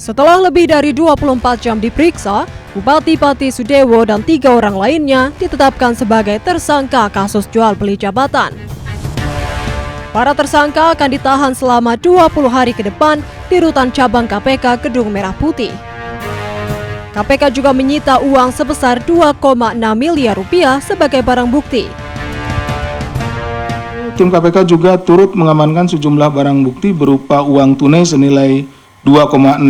Setelah lebih dari 24 jam diperiksa, Bupati Pati Sudewo dan 3 orang lainnya ditetapkan sebagai tersangka kasus jual beli jabatan. Para tersangka akan ditahan selama 20 hari ke depan di rutan cabang KPK Gedung Merah Putih. KPK juga menyita uang sebesar 2,6 miliar rupiah sebagai barang bukti. Tim KPK juga turut mengamankan sejumlah barang bukti berupa uang tunai senilai 2,6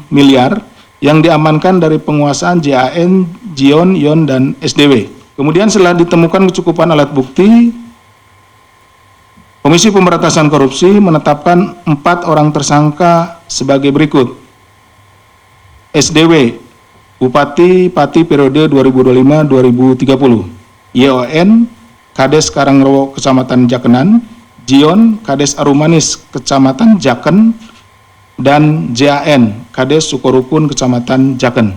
miliar yang diamankan dari penguasaan JAN, Jion, Yon, dan SDW. Kemudian setelah ditemukan kecukupan alat bukti, Komisi Pemberantasan Korupsi menetapkan 4 orang tersangka sebagai berikut. SDW, Bupati Pati periode 2025-2030. YON, Kades Karangrowo Kecamatan Jakenan. Jion, Kades Arumanis Kecamatan Jaken. Dan JAN, Kades Sukorukun Kecamatan Jaken.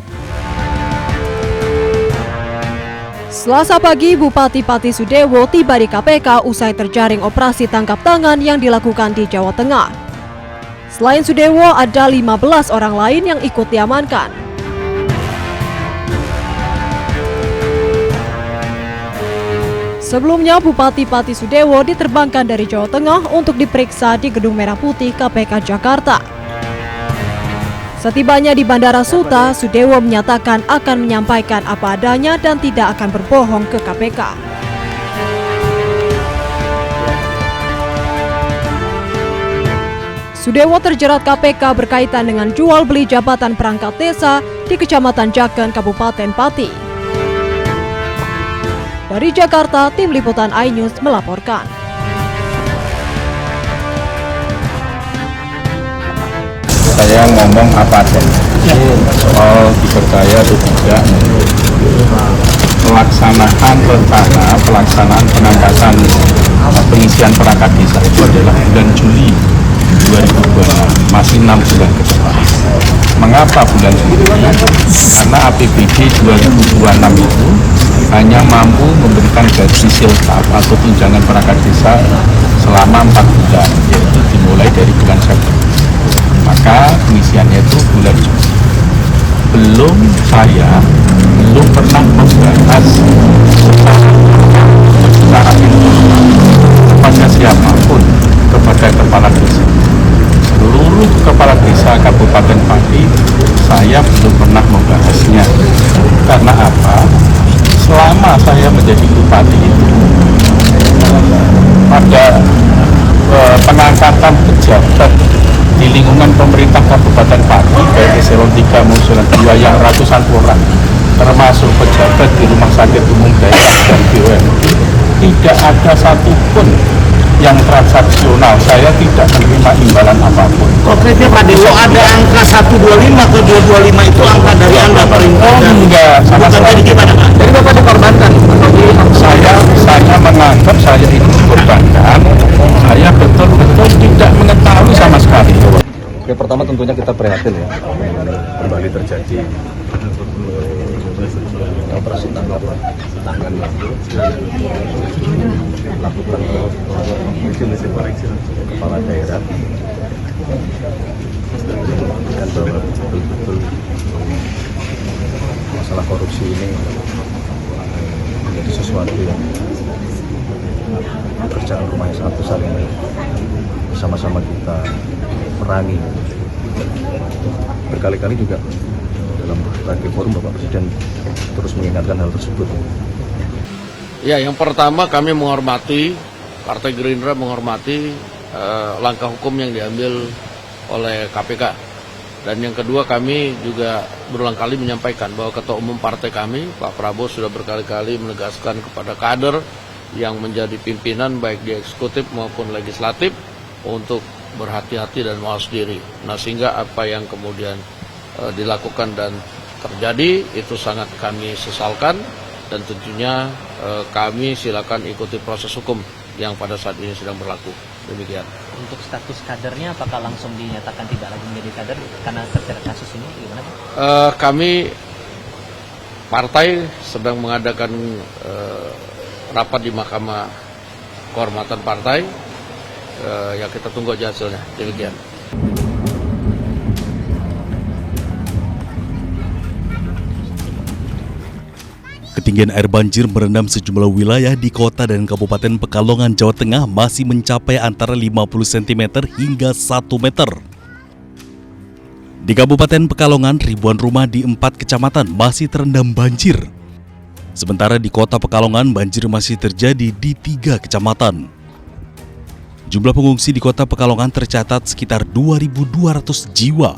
Selasa pagi, Bupati Pati Sudewo tiba di KPK usai terjaring operasi tangkap tangan yang dilakukan di Jawa Tengah. Selain Sudewo, ada 15 orang lain yang ikut diamankan. Sebelumnya, Bupati Pati Sudewo diterbangkan dari Jawa Tengah untuk diperiksa di Gedung Merah Putih KPK Jakarta. Setibanya di Bandara Suta, Sudewo menyatakan akan menyampaikan apa adanya dan tidak akan berbohong ke KPK. Sudewo terjerat KPK berkaitan dengan jual beli jabatan perangkat desa di Kecamatan Jaken, Kabupaten Pati. Dari Jakarta, Tim Liputan iNews melaporkan. Saya ngomong apa adanya soal dipercaya atau tidak pelaksanaan pengangkatan pengisian perangkat desa itu adalah bulan Juli 2026, masih 6 bulan ke depan. Mengapa bulan Juli? Karena APBD 2026 itu hanya mampu memberikan gaji siltap atau tunjangan perangkat desa selama 4 bulan, yaitu dimulai dari bulan September. Maka pengisiannya itu bulan Juli. Saya belum pernah membahas secara informal kepada siapapun, kepada kepala desa. Seluruh kepala desa Kabupaten Pati, saya belum pernah membahasnya. Karena apa? Selama saya menjadi bupati itu, pada pengangkatan pejabat di lingkungan pemerintah Kabupaten Pati, baik eselon 3 maupun eselon 2 yang ratusan orang, termasuk pejabat di rumah sakit umum daerah dan BUMN, tidak ada satupun yang transaksional. Saya tidak menerima imbalan apapun. Konkretnya Pak Dewo, ada angka 125 ke 225 itu angka dari Anda perintah? Enggak, sama sekali. Jadi Bapak dikorbankan? Saya menganggap saya itu dikorbankan. Saya betul-betul tidak mengetahui sama sekali. Oke, pertama tentunya kita prihatin ya, kembali terjadi operasi tangkap tangan lakukan kepala daerah dan bahwa betul-betul masalah korupsi ini menjadi sesuatu yang pekerjaan rumah yang sangat besar yang bersama-sama kita perangi. Berkali-kali juga dalam berbagai forum Bapak Presiden terus mengingatkan hal tersebut. Ya, yang pertama kami menghormati, Partai Gerindra menghormati langkah hukum yang diambil oleh KPK. Dan yang kedua, kami juga berulang kali menyampaikan bahwa Ketua Umum Partai kami, Pak Prabowo, sudah berkali-kali menegaskan kepada kader yang menjadi pimpinan baik di eksekutif maupun legislatif untuk berhati-hati dan mawas diri. Nah, sehingga apa yang kemudian dilakukan dan terjadi itu sangat kami sesalkan, dan tentunya kami silakan ikuti proses hukum yang pada saat ini sedang berlaku. Demikian. Untuk status kadernya apakah langsung dinyatakan tidak lagi menjadi kader karena terjerat kasus ini? Gimana? Kami partai sedang mengadakan rapat di Mahkamah Kehormatan Partai. Ya, kita tunggu aja hasilnya. Demikian. Ketinggian air banjir merendam sejumlah wilayah di kota dan Kabupaten Pekalongan, Jawa Tengah masih mencapai antara 50 cm hingga 1 meter. Di Kabupaten Pekalongan, ribuan rumah di 4 kecamatan masih terendam banjir. Sementara di kota Pekalongan, banjir masih terjadi di 3 kecamatan. Jumlah pengungsi di kota Pekalongan tercatat sekitar 2.200 jiwa.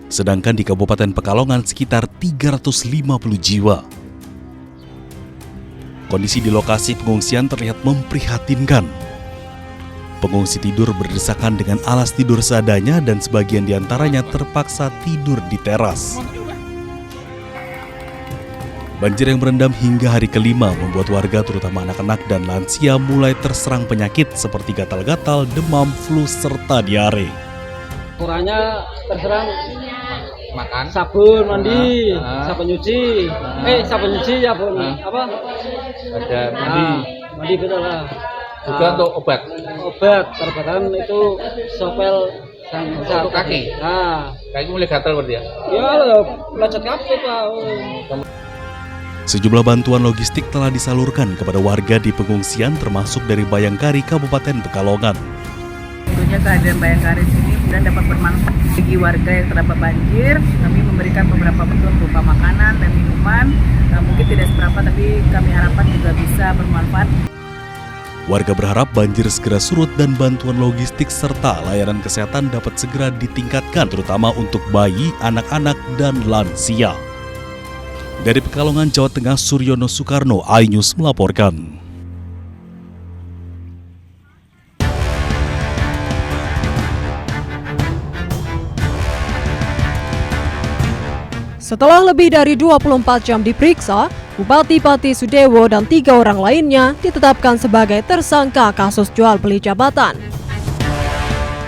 Sedangkan di Kabupaten Pekalongan sekitar 350 jiwa. Kondisi di lokasi pengungsian terlihat memprihatinkan. Pengungsi tidur berdesakan dengan alas tidur seadanya dan sebagian diantaranya terpaksa tidur di teras. Banjir yang merendam hingga hari kelima membuat warga terutama anak-anak dan lansia mulai terserang penyakit seperti gatal-gatal, demam, flu, serta diare. Kurangnya terserang makan, sabun mandi, sabun nyuci, sabun nyuci ya pun apa? Ada mandi betul lah. juga untuk obat Perbatan itu sopel untuk kaki. Kaki mulai gatal berarti ya? Ya, lecet kaki Pak. Sejumlah bantuan logistik telah disalurkan kepada warga di pengungsian termasuk dari Bayangkari, Kabupaten Pekalongan. Tentunya kehadiran Bayangkari sini kemudian dapat bermanfaat bagi warga yang terdampak banjir. Kami memberikan beberapa bantuan berupa makanan dan minuman. Mungkin tidak seberapa, tapi kami harapkan juga bisa bermanfaat. Warga berharap banjir segera surut dan bantuan logistik serta layanan kesehatan dapat segera ditingkatkan terutama untuk bayi, anak-anak, dan lansia. Dari Pekalongan, Jawa Tengah, Suryono Soekarno, iNews melaporkan. Setelah lebih dari 24 jam diperiksa, Bupati Pati Sudewo dan 3 orang lainnya ditetapkan sebagai tersangka kasus jual beli jabatan.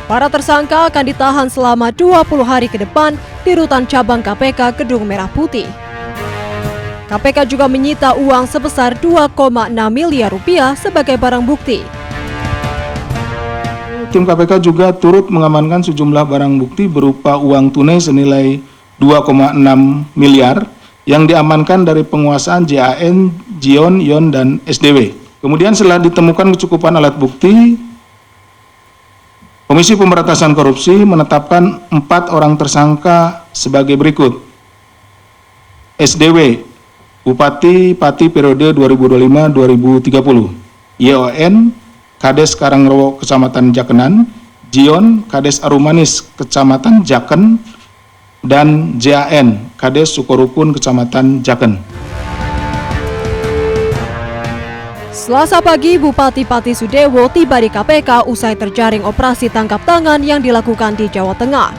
Para tersangka akan ditahan selama 20 hari ke depan di rutan cabang KPK Gedung Merah Putih. KPK juga menyita uang sebesar 2,6 miliar rupiah sebagai barang bukti. Tim KPK juga turut mengamankan sejumlah barang bukti berupa uang tunai senilai 2,6 miliar yang diamankan dari penguasaan JAN, JION, YON, dan SDW. Kemudian setelah ditemukan kecukupan alat bukti, Komisi Pemberantasan Korupsi menetapkan 4 orang tersangka sebagai berikut. SDW, Bupati Pati periode 2025-2030. YON, Kades Karangrowo Kecamatan Jakenan. JION, Kades Arumanis Kecamatan Jaken. Dan JAN, Kades Sukorukun Kecamatan Jaken. Selasa pagi, Bupati Pati Sudewo tiba di KPK usai terjaring operasi tangkap tangan yang dilakukan di Jawa Tengah.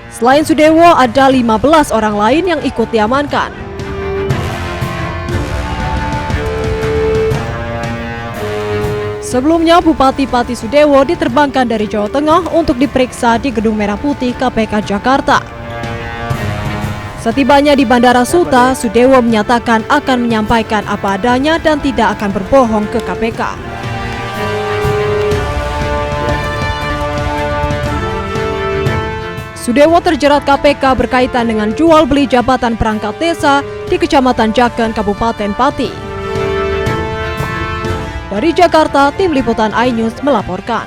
Selain Sudewo, ada 15 orang lain yang ikut diamankan. Sebelumnya, Bupati Pati Sudewo diterbangkan dari Jawa Tengah untuk diperiksa di Gedung Merah Putih KPK Jakarta. Setibanya di Bandara Suta, Sudewo menyatakan akan menyampaikan apa adanya dan tidak akan berbohong ke KPK. Sudewo terjerat KPK berkaitan dengan jual beli jabatan perangkat desa di Kecamatan Jaken, Kabupaten Pati. Dari Jakarta, tim liputan iNews melaporkan.